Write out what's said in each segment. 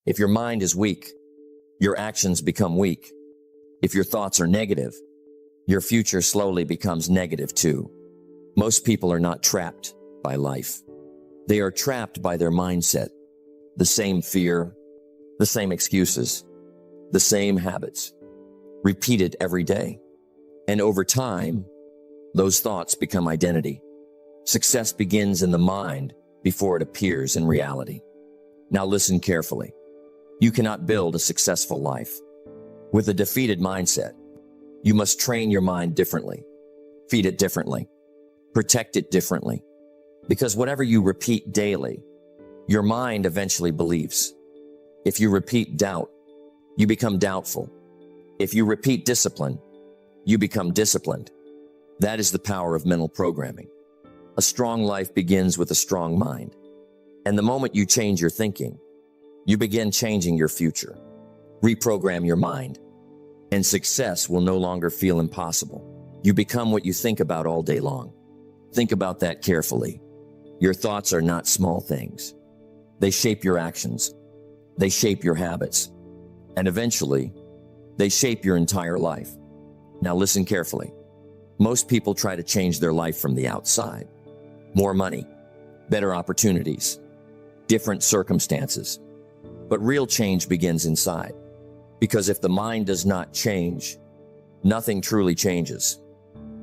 If your mind is weak, your actions become weak. If your thoughts are negative, your future slowly becomes negative too. Most people are not trapped by life. They are trapped by their mindset. The same fear, the same excuses, the same habits, repeated every day. And over time, those thoughts become identity. Success begins in the mind before it appears in reality. Now listen carefully. You cannot build a successful life with a defeated mindset. You must train your mind differently, feed it differently, protect it differently. Because whatever you repeat daily, your mind eventually believes. If you repeat doubt, you become doubtful. If you repeat discipline, you become disciplined. That is the power of mental programming. A strong life begins with a strong mind. And the moment you change your thinking, you begin changing your future. Reprogram your mind, and success will no longer feel impossible. You become what you think about all day long. Think about that carefully. Your thoughts are not small things. They shape your actions. They shape your habits. And eventually, they shape your entire life. Now listen carefully. Most people try to change their life from the outside. More money, better opportunities, different circumstances. But real change begins inside. Because if the mind does not change, nothing truly changes.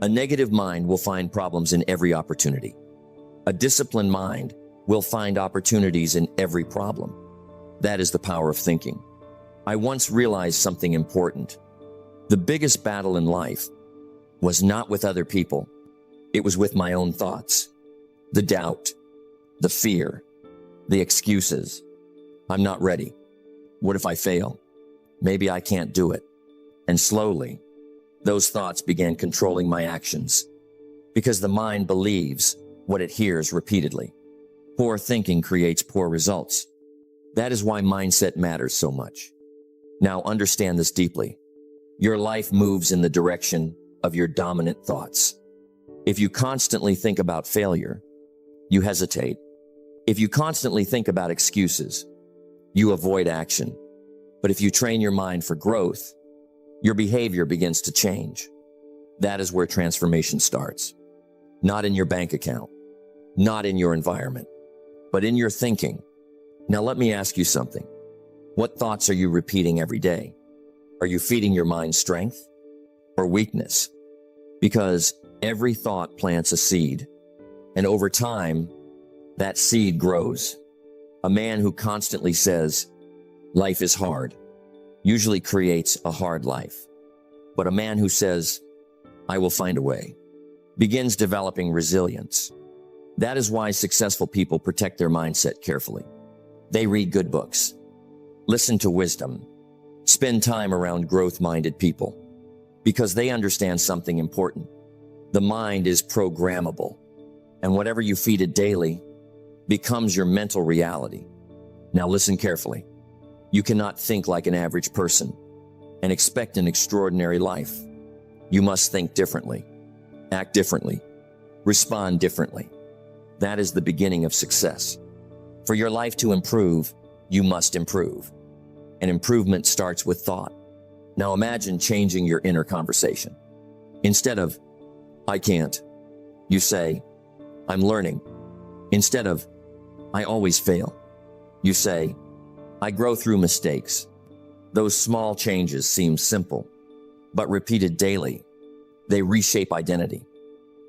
A negative mind will find problems in every opportunity. A disciplined mind will find opportunities in every problem. That is the power of thinking. I once realized something important. The biggest battle in life was not with other people. It was with my own thoughts. The doubt, the fear, the excuses. I'm not ready. What if I fail? Maybe I can't do it. And slowly, those thoughts began controlling my actions. Because the mind believes what it hears repeatedly. Poor thinking creates poor results. That is why mindset matters so much. Now understand this deeply. Your life moves in the direction of your dominant thoughts. If you constantly think about failure, you hesitate. If you constantly think about excuses, you avoid action. But if you train your mind for growth, your behavior begins to change. That is where transformation starts. Not in your bank account, not in your environment, but in your thinking. Now let me ask you something. What thoughts are you repeating every day? Are you feeding your mind strength or weakness? Because every thought plants a seed, and over time, that seed grows. A man who constantly says, life is hard, usually creates a hard life. But a man who says, I will find a way, begins developing resilience. That is why successful people protect their mindset carefully. They read good books, listen to wisdom, spend time around growth-minded people, because they understand something important. The mind is programmable, and whatever you feed it daily becomes your mental reality. Now listen carefully. You cannot think like an average person and expect an extraordinary life. You must think differently, act differently, respond differently. That is the beginning of success. For your life to improve, you must improve. And improvement starts with thought. Now imagine changing your inner conversation. Instead of, I can't, you say, I'm learning. Instead of, I always fail, you say, I grow through mistakes. Those small changes seem simple, but repeated daily, they reshape identity,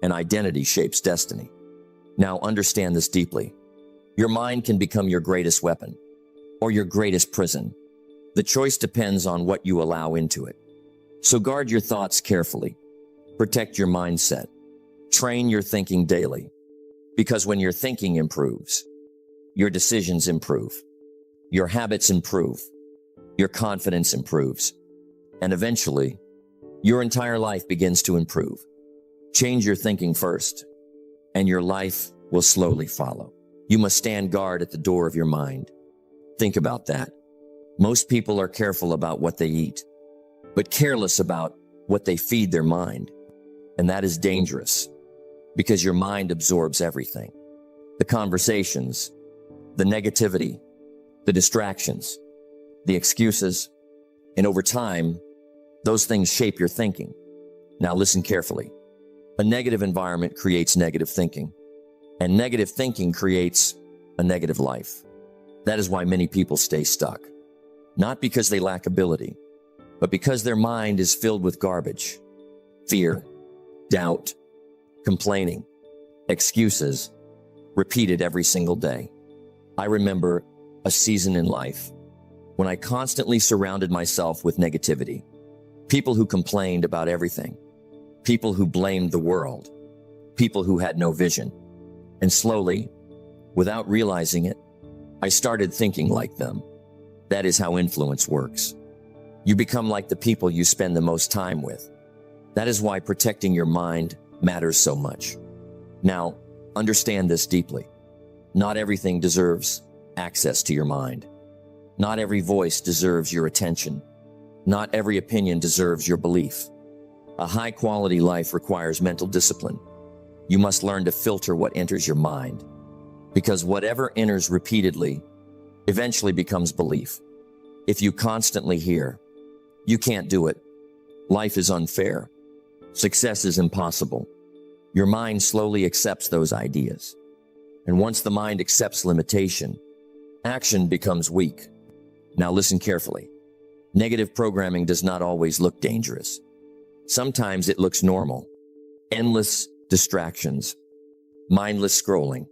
and identity shapes destiny. Now understand this deeply. Your mind can become your greatest weapon or your greatest prison. The choice depends on what you allow into it. So guard your thoughts carefully. Protect your mindset. Train your thinking daily. Because when your thinking improves, your decisions improve. Your habits improve. Your confidence improves. And eventually, your entire life begins to improve. Change your thinking first, and your life will slowly follow. You must stand guard at the door of your mind. Think about that. Most people are careful about what they eat, but careless about what they feed their mind. And that is dangerous, because your mind absorbs everything. The conversations, the negativity, the distractions. the excuses, and over time, those things shape your thinking. Now listen carefully. A negative environment creates negative thinking, and negative thinking creates a negative life. That is why many people stay stuck. Not because they lack ability, but because their mind is filled with garbage, fear, doubt, complaining, excuses, repeated every single day. I remember a season in life when I constantly surrounded myself with negativity. People who complained about everything. People who blamed the world. People who had no vision. And slowly, without realizing it, I started thinking like them. That is how influence works. You become like the people you spend the most time with. That is why protecting your mind matters so much. Now, understand this deeply. Not everything deserves access to your mind. Not every voice deserves your attention. Not every opinion deserves your belief. A high-quality life requires mental discipline. You must learn to filter what enters your mind, because whatever enters repeatedly eventually becomes belief. If you constantly hear, "You can't do it," "Life is unfair," "Success is impossible," your mind slowly accepts those ideas. And once the mind accepts limitation, action becomes weak. Now listen carefully. Negative programming does not always look dangerous. Sometimes it looks normal. Endless distractions, mindless scrolling,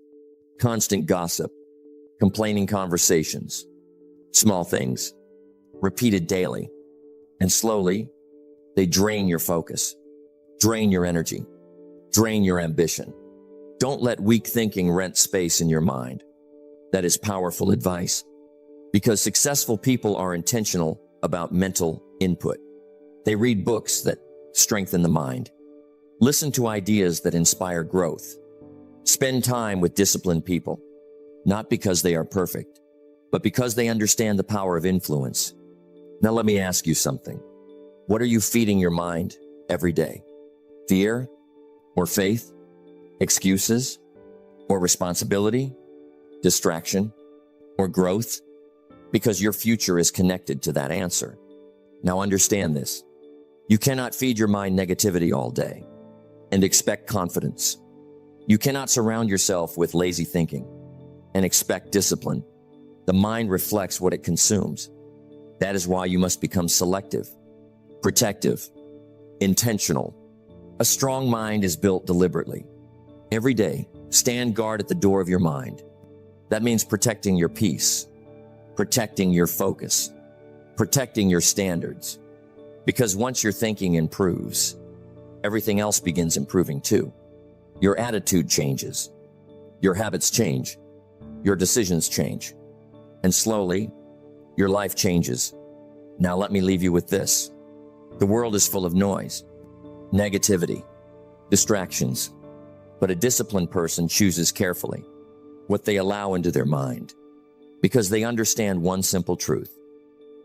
constant gossip, complaining conversations, small things, repeated daily. And slowly, they drain your focus, drain your energy, drain your ambition. Don't let weak thinking rent space in your mind. That is powerful advice, because successful people are intentional about mental input. They read books that strengthen the mind. Listen to ideas that inspire growth. Spend time with disciplined people, not because they are perfect, but because they understand the power of influence. Now let me ask you something. What are you feeding your mind every day? Fear or faith? Excuses or responsibility? Distraction or growth? Because your future is connected to that answer. Now understand this. You cannot feed your mind negativity all day and expect confidence. You cannot surround yourself with lazy thinking and expect discipline. The mind reflects what it consumes. That is why you must become selective, protective, intentional. A strong mind is built deliberately. Every day, stand guard at the door of your mind. That means protecting your peace, protecting your focus, protecting your standards. Because once your thinking improves, everything else begins improving too. Your attitude changes, your habits change, your decisions change, and slowly, your life changes. Now let me leave you with this. The world is full of noise, negativity, distractions, but a disciplined person chooses carefully what they allow into their mind, because they understand one simple truth.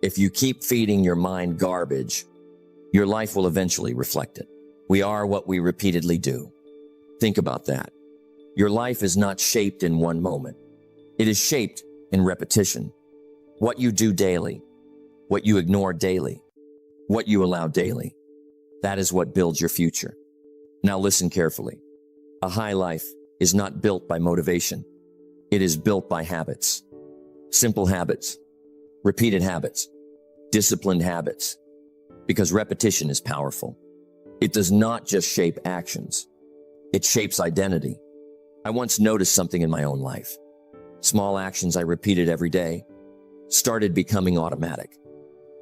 If you keep feeding your mind garbage, your life will eventually reflect it. We are what we repeatedly do. Think about that. Your life is not shaped in one moment. It is shaped in repetition. What you do daily, what you ignore daily, what you allow daily, that is what builds your future. Now listen carefully. A high life is not built by motivation. It is built by habits. Simple habits, repeated habits, disciplined habits, because repetition is powerful. It does not just shape actions. It shapes identity. I once noticed something in my own life. Small actions I repeated every day started becoming automatic.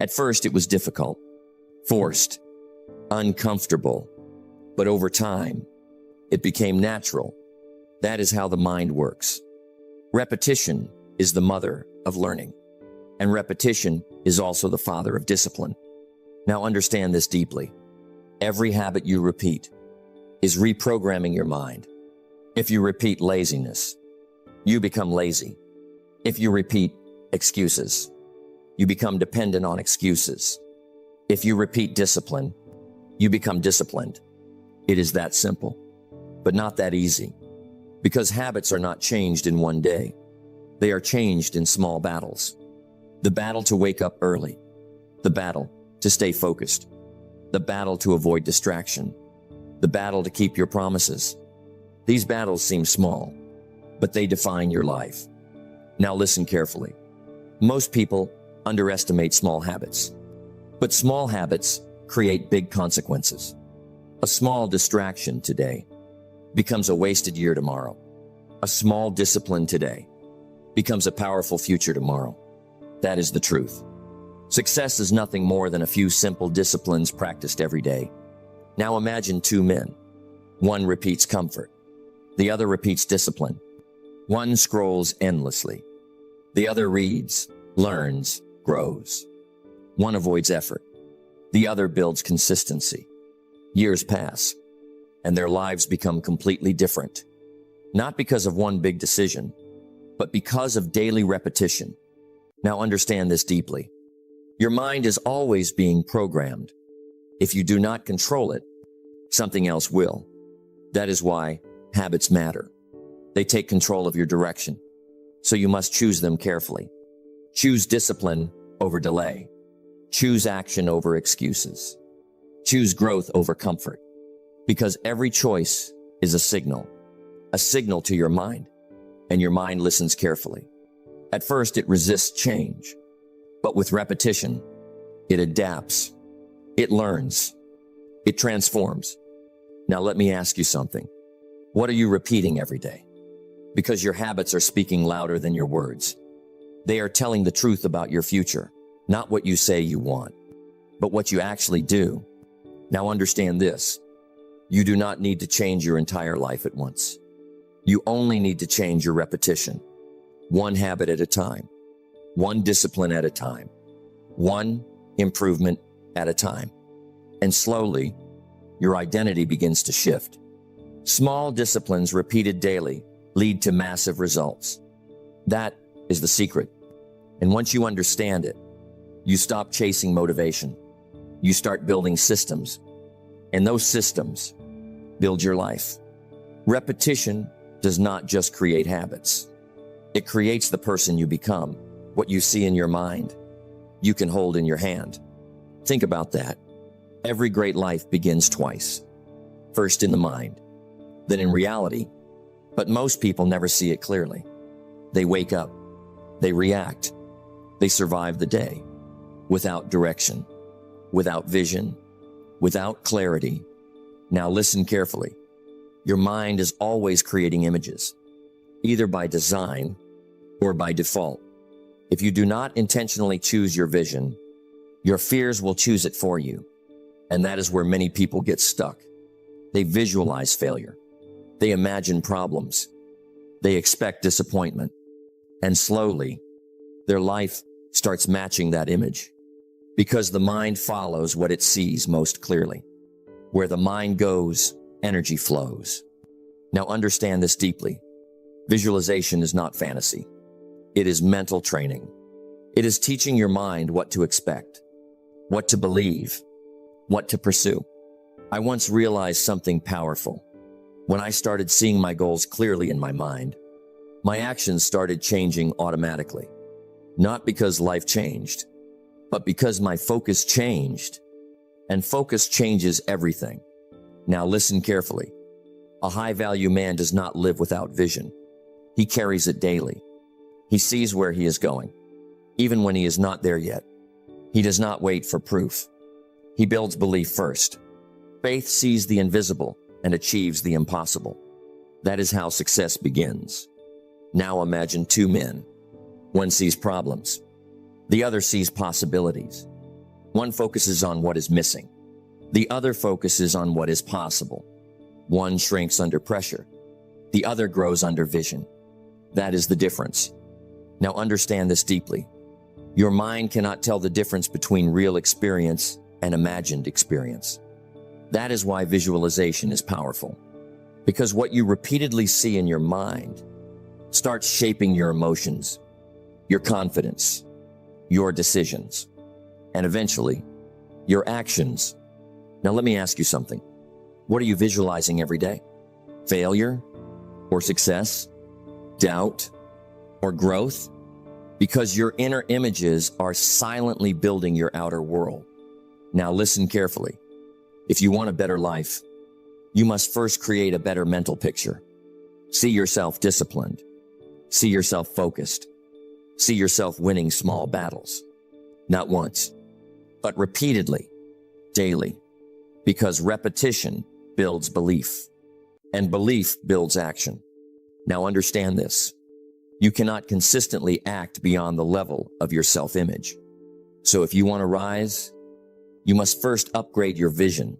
At first, it was difficult, forced, uncomfortable, but over time, it became natural. That is how the mind works. Repetition is the mother of learning, and repetition is also the father of discipline. Now understand this deeply. Every habit you repeat is reprogramming your mind. If you repeat laziness, you become lazy. If you repeat excuses, you become dependent on excuses. If you repeat discipline, you become disciplined. It is that simple, but not that easy, because habits are not changed in one day. They are changed in small battles. The battle to wake up early. The battle to stay focused. The battle to avoid distraction. The battle to keep your promises. These battles seem small, but they define your life. Now listen carefully. Most people underestimate small habits, but small habits create big consequences. A small distraction today becomes a wasted year tomorrow. A small discipline today becomes a powerful future tomorrow. That is the truth. Success is nothing more than a few simple disciplines practiced every day. Now imagine two men. One repeats comfort. The other repeats discipline. One scrolls endlessly. The other reads, learns, grows. One avoids effort. The other builds consistency. Years pass, and their lives become completely different. Not because of one big decision, but because of daily repetition. Now understand this deeply. Your mind is always being programmed. If you do not control it, something else will. That is why habits matter. They take control of your direction, so you must choose them carefully. Choose discipline over delay. Choose action over excuses. Choose growth over comfort, because every choice is a signal to your mind, and your mind listens carefully. At first, it resists change, but with repetition, it adapts, it learns, it transforms. Now let me ask you something. What are you repeating every day? Because your habits are speaking louder than your words. They are telling the truth about your future, not what you say you want, but what you actually do. Now understand this. You do not need to change your entire life at once. You only need to change your repetition. One habit at a time. One discipline at a time. One improvement at a time. And slowly, your identity begins to shift. Small disciplines repeated daily lead to massive results. That is the secret. And once you understand it, you stop chasing motivation. You start building systems. And those systems build your life. Repetition does not just create habits. It creates the person you become, what you see in your mind, you can hold in your hand. Think about that. Every great life begins twice. First in the mind, then in reality. But most people never see it clearly. They wake up, they react, they survive the day without direction, without vision, without clarity. Now listen carefully. Your mind is always creating images, either by design or by default. If you do not intentionally choose your vision, your fears will choose it for you. And that is where many people get stuck. They visualize failure. They imagine problems. They expect disappointment. And slowly, their life starts matching that image. Because the mind follows what it sees most clearly. Where the mind goes, energy flows. Now understand this deeply. Visualization is not fantasy. It is mental training. It is teaching your mind what to expect, what to believe, what to pursue. I once realized something powerful. When I started seeing my goals clearly in my mind, my actions started changing automatically. Not because life changed, but because my focus changed. And focus changes everything. Now listen carefully. A high-value man does not live without vision. He carries it daily. He sees where he is going, even when he is not there yet. He does not wait for proof. He builds belief first. Faith sees the invisible and achieves the impossible. That is how success begins. Now imagine two men. One sees problems. The other sees possibilities. One focuses on what is missing. The other focuses on what is possible. One shrinks under pressure. The other grows under vision. That is the difference. Now understand this deeply. Your mind cannot tell the difference between real experience and imagined experience. That is why visualization is powerful. Because what you repeatedly see in your mind starts shaping your emotions, your confidence, your decisions, and eventually, your actions. Now let me ask you something. What are you visualizing every day? Failure or success? Doubt or growth? because your inner images are silently building your outer world. Now listen carefully. If you want a better life, you must first create a better mental picture. See yourself disciplined. See yourself focused. See yourself winning small battles. Not once, but repeatedly, daily, because repetition builds belief, and belief builds action. Now understand this. You cannot consistently act beyond the level of your self-image. So if you want to rise, you must first upgrade your vision.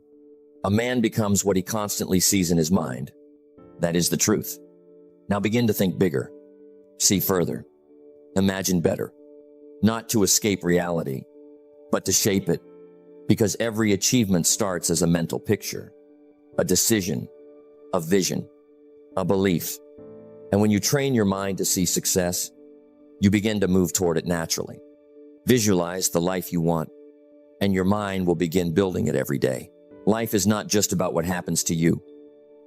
A man becomes what he constantly sees in his mind. That is the truth. Now begin to think bigger. See further. Imagine better. Not to escape reality, but to shape it. Because every achievement starts as a mental picture, a decision, a vision, a belief. And when you train your mind to see success, you begin to move toward it naturally. Visualize the life you want, and your mind will begin building it every day. Life is not just about what happens to you.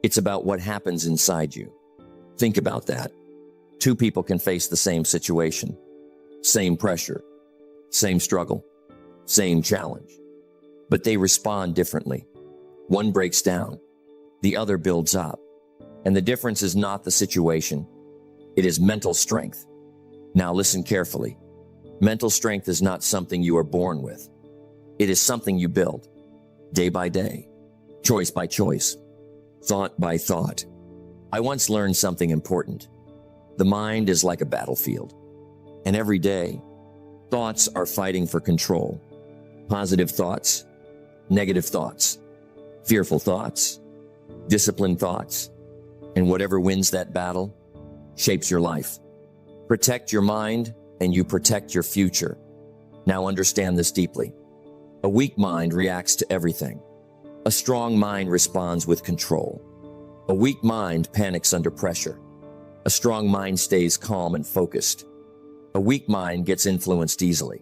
It's about what happens inside you. Think about that. Two people can face the same situation, same pressure, same struggle, same challenge, but they respond differently. One breaks down, the other builds up. And the difference is not the situation, it is mental strength. Now listen carefully. Mental strength is not something you are born with. It is something you build, day by day, choice by choice, thought by thought. I once learned something important. The mind is like a battlefield, and every day, thoughts are fighting for control. Positive thoughts, negative thoughts, fearful thoughts, disciplined thoughts, and whatever wins that battle shapes your life. Protect your mind, and you protect your future. Now understand this deeply. A weak mind reacts to everything. A strong mind responds with control. A weak mind panics under pressure. A strong mind stays calm and focused. A weak mind gets influenced easily.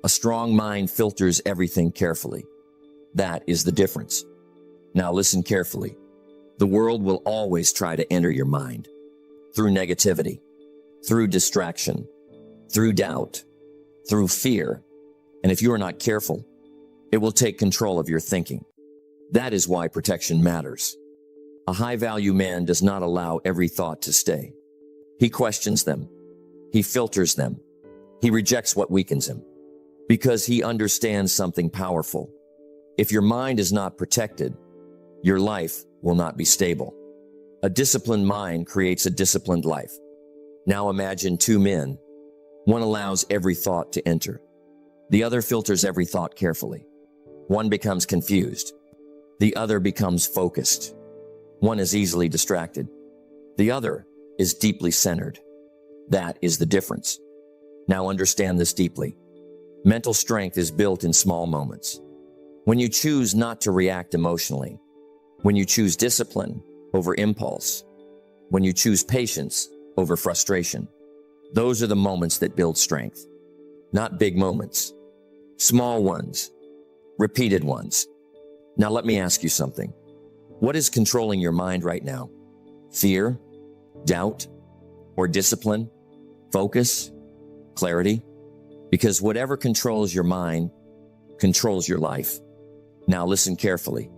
A strong mind filters everything carefully. That is the difference. Now listen carefully. The world will always try to enter your mind through negativity, through distraction, through doubt, through fear. And if you are not careful, it will take control of your thinking. That is why protection matters. A high-value man does not allow every thought to stay. He questions them. He filters them. He rejects what weakens him, because he understands something powerful. If your mind is not protected, your life will not be stable. A disciplined mind creates a disciplined life. Now imagine two men. One allows every thought to enter. The other filters every thought carefully. One becomes confused. The other becomes focused. One is easily distracted. The other is deeply centered. That is the difference. Now understand this deeply. Mental strength is built in small moments. When you choose not to react emotionally, when you choose discipline over impulse, when you choose patience over frustration, those are the moments that build strength. Not big moments, small ones, repeated ones. Now let me ask you something. What is controlling your mind right now? Fear, doubt, or discipline, focus, clarity? Because whatever controls your mind controls your life. Now listen carefully.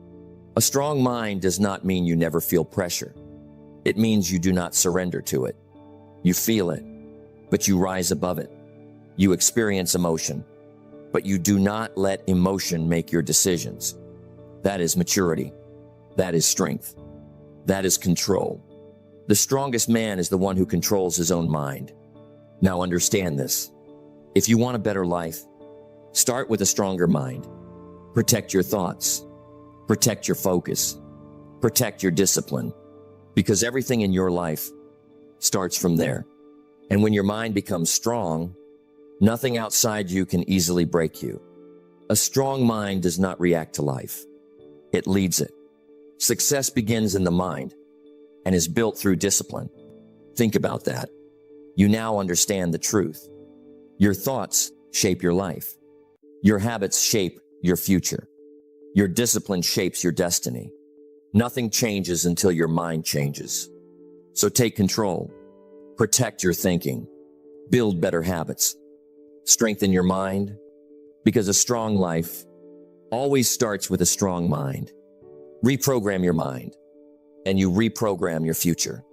A strong mind does not mean you never feel pressure. It means you do not surrender to it. You feel it, but you rise above it. You experience emotion, but you do not let emotion make your decisions. That is maturity. That is strength. That is control. The strongest man is the one who controls his own mind. Now understand this. If you want a better life, start with a stronger mind. Protect your thoughts. Protect your focus. Protect your discipline. Because everything in your life starts from there. And when your mind becomes strong, nothing outside you can easily break you. A strong mind does not react to life. It leads it. Success begins in the mind and is built through discipline. Think about that. You now understand the truth. Your thoughts shape your life. Your habits shape your future. Your discipline shapes your destiny. Nothing changes until your mind changes. So take control. Protect your thinking. Build better habits. Strengthen your mind, because a strong life always starts with a strong mind. Reprogram your mind, and you reprogram your future.